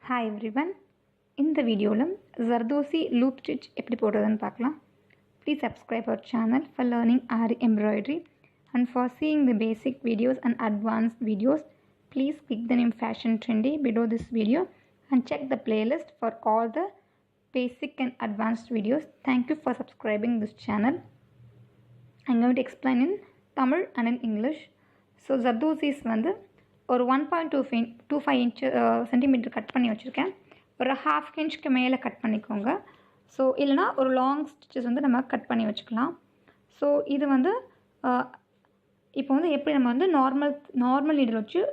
Hi everyone. இந்த வீடியோவில் zardozi loop stitch எப்படி போடுறதுன்னு பார்க்கலாம். Please subscribe our channel for learning Ari embroidery and for seeing the basic videos and advanced videos. Please click the name Fashion Trendy below this video and check the playlist for all the basic and advanced videos. Thank you for subscribing this channel. I'm going to explain in Tamil and in English. So ஜர்தோசிஸ் வந்து ஒரு 1.25 inch centimetre cut பண்ணி வச்சுருக்கேன். ஒரு ½ இன்ச்சுக்கு மேலே cut பண்ணிக்கோங்க. So இல்லைனா ஒரு லாங் ஸ்டிச்சஸ் வந்து நம்ம கட் பண்ணி வச்சுக்கலாம். ஸோ இது வந்து இப்போ வந்து எப்படி நம்ம வந்து நார்மல் நீடில் வச்சு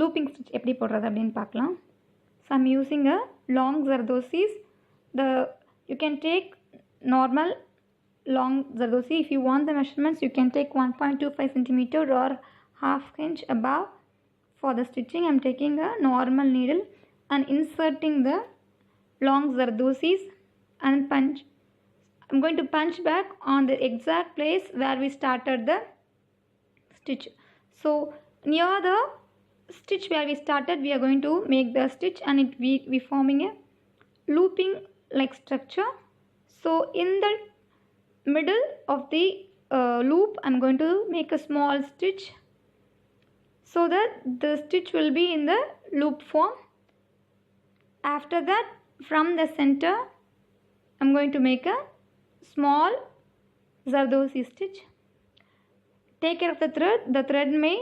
லூப்பிங் ஸ்டிச் எப்படி போடுறது அப்படின்னு பார்க்கலாம். So I'm using a long zardozis. You can take normal long zardosi. If you want the measurements, you can take 1.25 centimeter or ½ inch above. For the stitching, I am taking a normal needle and inserting the long zardosis and punch. I am going to punch back on the exact place where we started the stitch. So near the stitch where we started, we are going to make the stitch and we forming a looping like structure. So in the middle of the loop, I am going to make a small stitch so that the stitch will be in the loop form. After that, from the center, I am going to make a small zardosi stitch. Take care of the thread. The thread may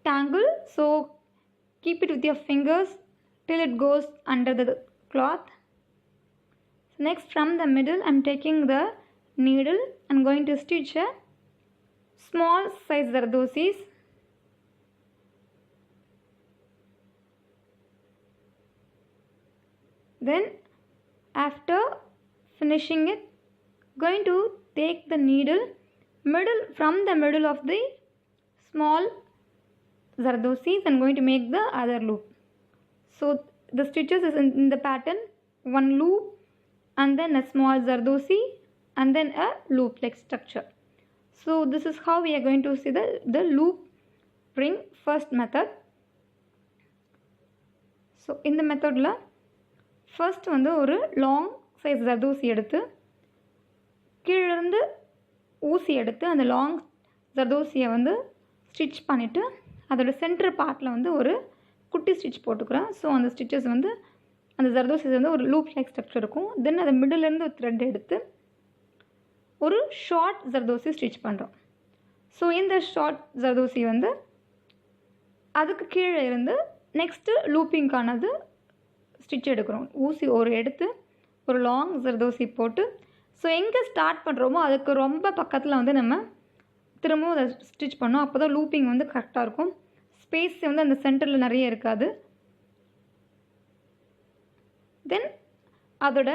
tangle, so keep it with your fingers till it goes under the cloth. Next, from the middle, I am taking the needle and going to stitch a small size zardosis. Then after finishing it, going to take the needle from the middle of the small zardosis and going to make the other loop. So the stitches is in the pattern, one loop and then a small zardosi and then a loop like structure. So this is how we are going to see the loop ring first method. So in the method la first வந்து ஒரு long size zardosi எடுத்து கீழ இருந்து ஊசி எடுத்து அந்த long zardosi வந்து stitch பண்ணிட்டு அதோட சென்டர் பார்ட்ல வந்து ஒரு குட்டி ஸ்டிட்ச் போட்டுக்கிறேன். ஸோ அந்த ஸ்டிச்சஸ் வந்து அந்த ஜர்தோசிஸ் வந்து ஒரு லூப் லைக் ஸ்ட்ரக்சர் இருக்கும். தென் அதை மிடிலேருந்து ஒரு த்ரெட் எடுத்து ஒரு ஷார்ட் ஜர்தோசி ஸ்டிச் பண்ணுறோம். ஸோ இந்த ஷார்ட் ஜர்தோசி வந்து அதுக்கு கீழே இருந்து நெக்ஸ்ட்டு லூப்பிங்கானது ஸ்டிச் எடுக்கிறோம். ஊசி ஒரு எடுத்து ஒரு லாங் ஜர்தோசி போட்டு ஸோ எங்கே ஸ்டார்ட் பண்ணுறோமோ அதுக்கு ரொம்ப பக்கத்தில் வந்து நம்ம திரும்பவும் அதை ஸ்டிச் பண்ணோம். அப்போ தான் லூப்பிங் வந்து கரெக்டாக இருக்கும். ஸ்பேஸ் வந்து அந்த சென்டரில் நிறைய இருக்காது. தென் அதோட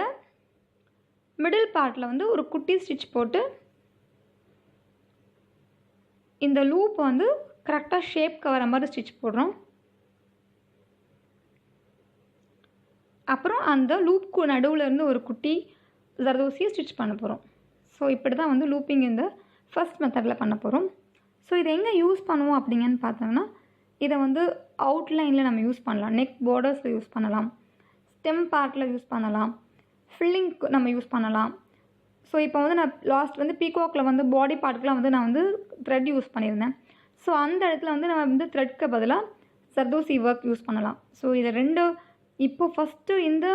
மிடில் பார்ட்டில் வந்து ஒரு குட்டி ஸ்டிச் போட்டு இந்த லூப் வந்து கரெக்டாக ஷேப்க்கு வர மாதிரி ஸ்டிச் போடுறோம். அப்புறம் அந்த லூப்க்கு நடுவில் இருந்து ஒரு குட்டி ஜர்தோசியை ஸ்டிச் பண்ண போகிறோம். ஸோ இப்படி தான் வந்து லூப்பிங் இந்த ஃபஸ்ட் மெத்தடில் பண்ண போகிறோம். ஸோ இதை எங்கே யூஸ் பண்ணுவோம் அப்படிங்கன்னு பார்த்தோம்னா இதை வந்து அவுட்லைனில் நம்ம யூஸ் பண்ணலாம், நெக் பார்டர்ஸில் யூஸ் பண்ணலாம், ஸ்டெம் பார்ட்டில் யூஸ் பண்ணலாம், ஃபில்லிங்க்கு நம்ம யூஸ் பண்ணலாம். ஸோ இப்போ வந்து நான் லாஸ்ட் வந்து பீகாக்கில் வந்து பாடி பார்ட்டுக்கெலாம் வந்து நான் வந்து த்ரெட் யூஸ் பண்ணியிருந்தேன். ஸோ அந்த இடத்துல வந்து நம்ம வந்து த்ரெட்க்கு பதிலாக ஜர்தோசி ஒர்க் யூஸ் பண்ணலாம். ஸோ இதை ரெண்டு இப்போ ஃபஸ்ட்டு இந்த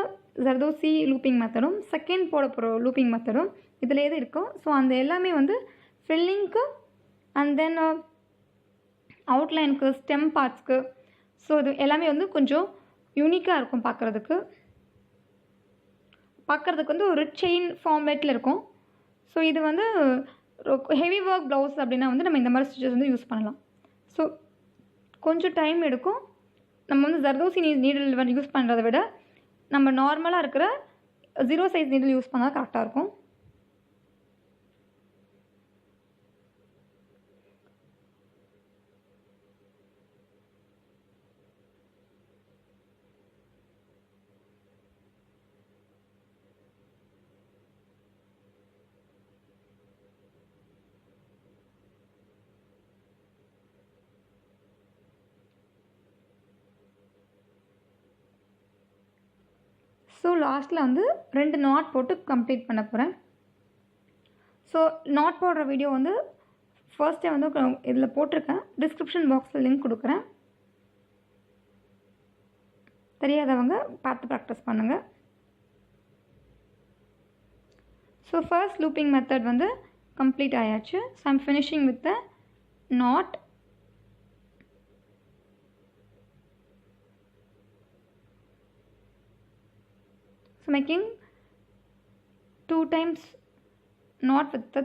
ஜர்தோசி லூப்பிங் மெத்தடும் செகண்ட் போட போகிற லூப்பிங் மெத்தடும் இதில் எது இருக்கும். ஸோ அந்த எல்லாமே வந்து ஃபில்லிங்க்கு அண்ட் தென் அவுட்லைனுக்கு ஸ்டெம் பார்ட்ஸ்க்கு. ஸோ இது எல்லாமே வந்து கொஞ்சம் யூனிக்காக இருக்கும் பார்க்குறதுக்கு வந்து ஒரு செயின் ஃபார்மேட்டில் இருக்கும். ஸோ இது வந்து ஹெவி ஒர்க் ப்ளவுஸ் அப்படின்னா வந்து நம்ம இந்த மாதிரி ஸ்டிச்சஸ் வந்து யூஸ் பண்ணலாம். ஸோ கொஞ்சம் டைம் எடுக்கும். நம்ம வந்து ஜர்தோசி நீடில் வந்து யூஸ் பண்ணுறதை விட நம்ம நார்மலாக இருக்கிற 0 சைஸ் நீடில் யூஸ் பண்ணால் கரெக்டாக இருக்கும். ஸோ லாஸ்ட்டில் வந்து 2 நாட் போட்டு கம்ப்ளீட் பண்ண போகிறேன். ஸோ நாட் போடுற வீடியோ வந்து ஃபர்ஸ்ட்டே வந்து இதில் போட்டிருக்கேன், டிஸ்கிரிப்ஷன் பாக்ஸில் லிங்க் கொடுக்குறேன். தெரியாதவங்க பார்த்து ப்ராக்டிஸ் பண்ணுங்கள். ஸோ ஃபர்ஸ்ட் லூப்பிங் மெத்தட் வந்து கம்ப்ளீட் ஆயாச்சு. So I'm finishing with the not. So making 2 times knot with the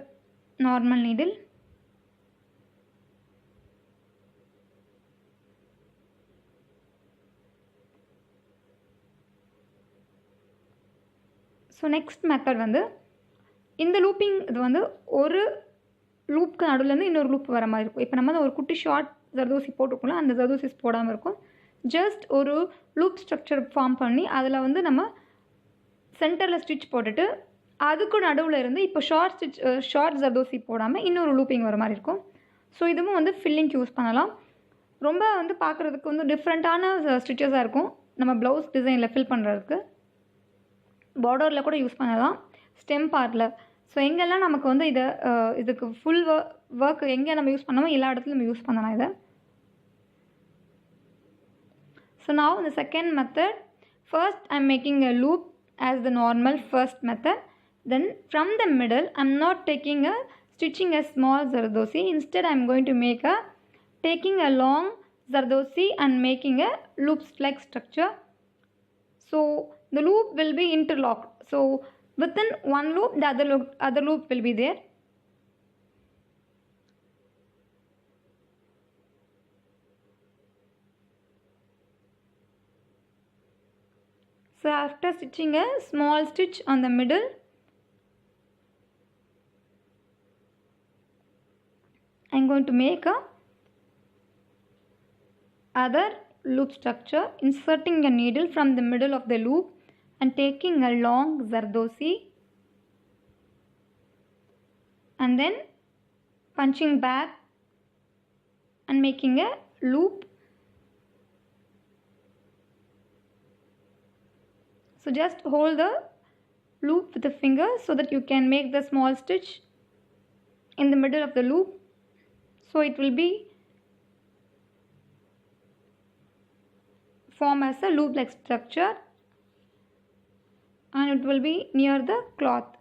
normal needle. So next method வந்து இந்த லூப்பிங் இது வந்து ஒரு லூப்க்கு நடுவுலேருந்து இன்னொரு லூப் வர மாதிரி இருக்கும். இப்போ நம்ம ஒரு குட்டி ஷார்ட் ஜர்தோசி போட்டிருக்கோம்ல, அந்த ஜர்தோசிஸ் போடாமல் இருக்கும். ஜஸ்ட் ஒரு லூப் ஸ்ட்ரக்சர் ஃபார்ம் பண்ணி அதில் வந்து நம்ம சென்டரில் ஸ்டிச் போட்டுட்டு அதுக்கு நடுவில் இருந்து இப்போ ஷார்ட் ஜர்தோசி போடாமல் இன்னொரு லூப்பிங் வர மாதிரி இருக்கும். ஸோ இதுவும் வந்து ஃபில்லிங்க்கு யூஸ் பண்ணலாம். ரொம்ப வந்து பார்க்குறதுக்கு வந்து டிஃப்ரெண்ட்டான ஸ்டிச்சஸாக இருக்கும். நம்ம ப்ளவுஸ் டிசைனில் ஃபில் பண்ணுறதுக்கு பார்டரில் கூட யூஸ் பண்ணலாம், ஸ்டெம் பார்ட்டில். ஸோ எங்கெல்லாம் நமக்கு வந்து இதுக்கு ஃபுல் ஒர்க் எங்கே நம்ம யூஸ் பண்ணாமல் எல்லா இடத்துலையும் நம்ம யூஸ் பண்ணலாம் இதை. So now the second method, first I'm making a loop as the normal first method. Then from the middle I'm not stitching a small zardosi. Instead I'm going to taking a long zardosi and making a loop like structure. So the loop will be interlocked. So within one loop the other loop will be there. So after stitching a small stitch on the middle, I am going to make other loop structure, inserting a needle from the middle of the loop and taking a long zardosi and then punching back and making a loop. So just hold the loop with the finger so that you can make the small stitch in the middle of the loop. So it will be form as a loop like structure and it will be near the cloth.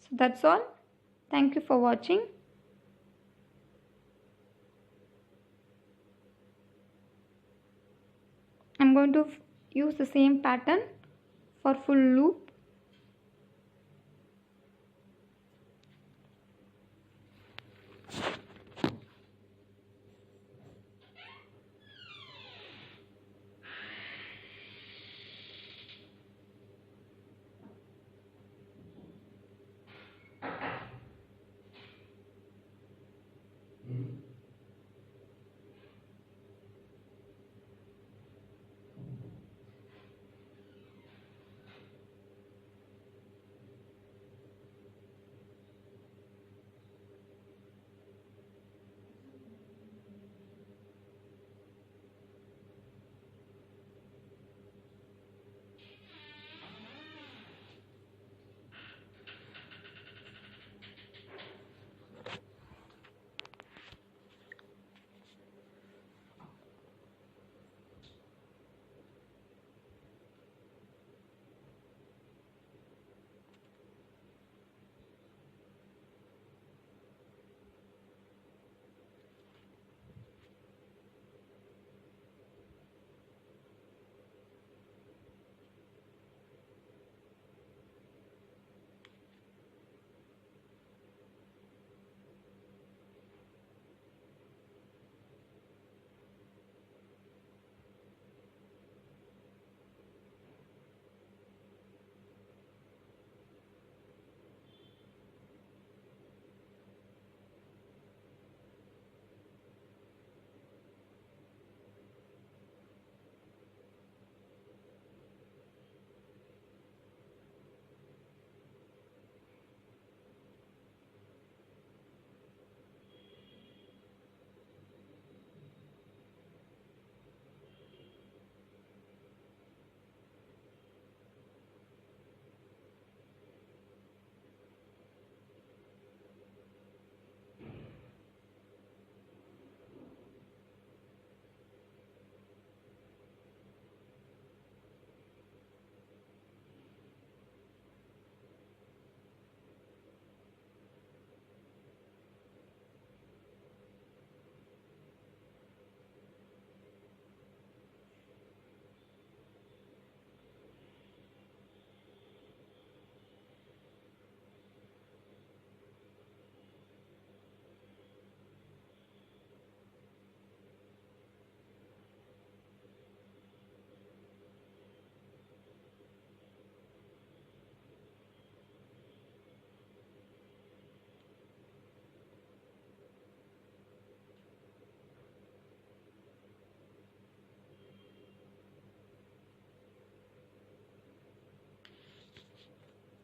So that's all. Thank you for watching. I'm going to use the same pattern for full loop.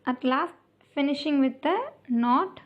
At last finishing with the knot